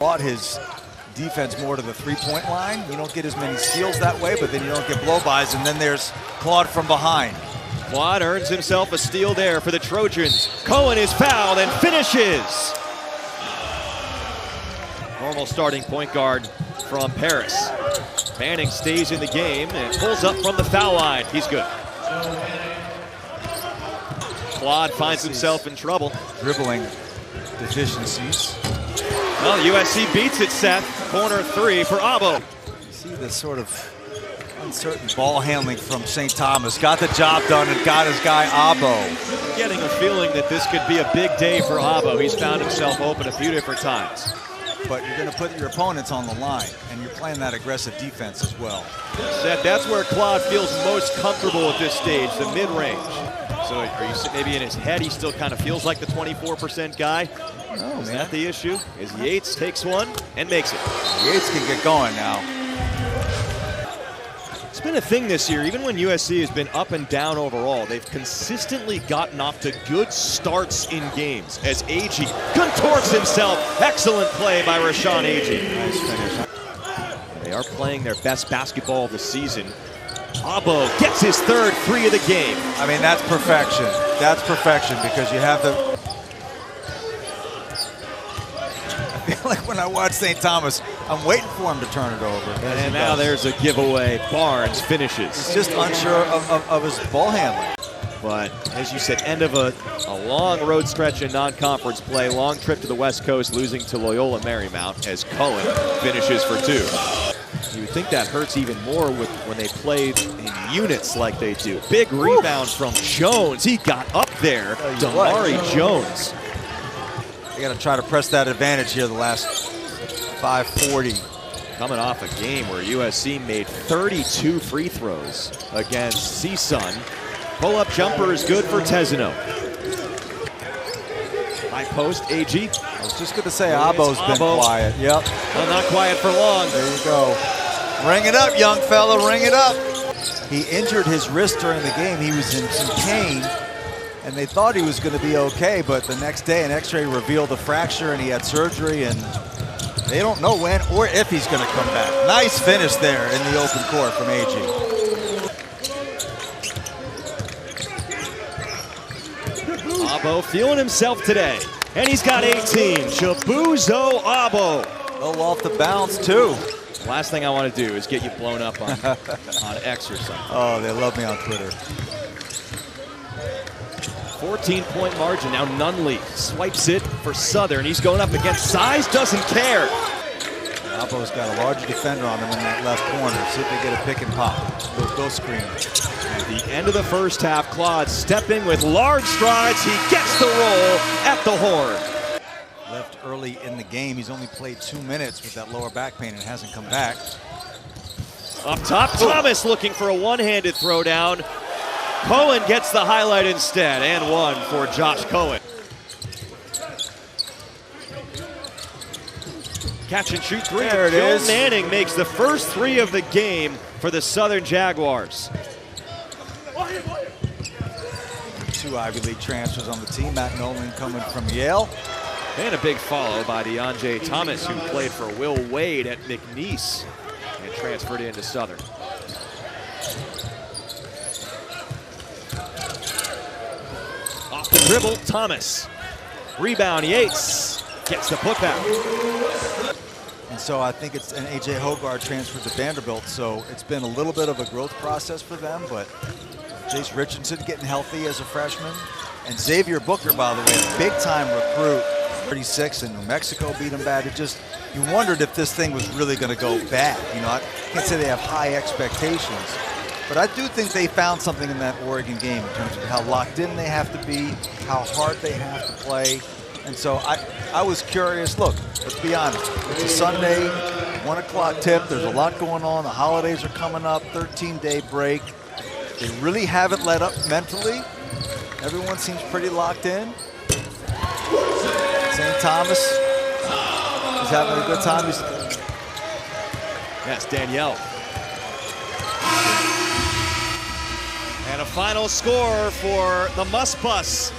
Brought his defense more to the three-point line. You don't get as many steals that way, but then you don't get blow-bys, and then there's Claude from behind. Claude earns himself a steal there for the Trojans. Cohen is fouled and finishes. Normal starting point guard from Paris. Manning stays in the game and pulls up from the foul line. He's good. Claude finds himself in trouble. Dribbling deficiencies. Well, USC beats it, Seth. Corner three for Abo. You see this sort of uncertain ball handling from St. Thomas. Got the job done and got his guy Abo. Getting a feeling that this could be a big day for Abo. He's found himself open a few different times. But you're going to put your opponents on the line, and you're playing that aggressive defense as well. Seth, that's where Claude feels most comfortable at this stage, the mid-range. So are you maybe in his head, he still kind of feels like the 24% guy? No, Is man. that the issue? Is Yates takes one and makes it. Yates can get going now. It's been a thing this year, even when USC has been up and down overall, they've consistently gotten off to good starts in games as Agee contorts himself. Excellent play by Rashawn Agee. Nice finish. They are playing their best basketball of the season. Abo gets his third free of the game. I mean, that's perfection. That's perfection because you have the... I feel like when I watch St. Thomas, I'm waiting for him to turn it over. And now there's a giveaway. Barnes finishes. He's just unsure of his ball handling. But as you said, end of a long road stretch in non-conference play. Long trip to the West Coast, losing to Loyola Marymount as Cohen finishes for two. You would think that hurts even more when they play in units like they do. Big rebound from Jones. He got up there. Damari Jones. They got to try to press that advantage here the last 5:40. Coming off a game where USC made 32 free throws against CSUN. Pull-up jumper is good for Tesino. High post, Agee. I was just going to say Abo's been quiet. Yep. Well, not quiet for long. There you go. Ring it up, young fella, ring it up. He injured his wrist during the game. He was in some pain, and they thought he was going to be okay, but the next day an x-ray revealed a fracture and he had surgery, and they don't know when or if he's going to come back. Nice finish there in the open court from Agee. Abo feeling himself today, and he's got 18. Chibuzo Abo. Oh, off the bounce, too. Last thing I want to do is get you blown up on X or something. Oh, they love me on Twitter. 14-point margin. Now Nunley swipes it for Southern. He's going up against size, doesn't care. Abo's got a larger defender on him in that left corner. See if they get a pick and pop. Go screen. At the end of the first half, Claude stepping with large strides. He gets the roll at the horn. Left early in the game. He's only played 2 minutes with that lower back pain and hasn't come back. Up top, Thomas looking for a one-handed throwdown. Cohen gets the highlight instead, and one for Josh Cohen. Catch and shoot three. There it is. Manning makes the first three of the game for the Southern Jaguars. 2 Ivy League transfers on the team. Matt Nolan coming from Yale. And a big follow by DeAndre Thomas, who played for Will Wade at McNeese and transferred into Southern. Off the dribble, Thomas. Rebound, Yates gets the putback. And so I think it's an A.J. Hogarth transferred to Vanderbilt, so it's been a little bit of a growth process for them, but Jace Richardson getting healthy as a freshman. And Xavier Booker, by the way, a big-time recruit, 36, and New Mexico beat him bad. It just, you wondered if this thing was really going to go bad. You know, I can't say they have high expectations, but I do think they found something in that Oregon game in terms of how locked in they have to be, how hard they have to play. And so I was curious. Look, let's be honest. It's a Sunday, 1 o'clock tip. There's a lot going on. The holidays are coming up, 13-day break. They really haven't let up mentally. Everyone seems pretty locked in. St. Thomas is having a good time. Yes, Danielle. And a final score for the Muss Bus.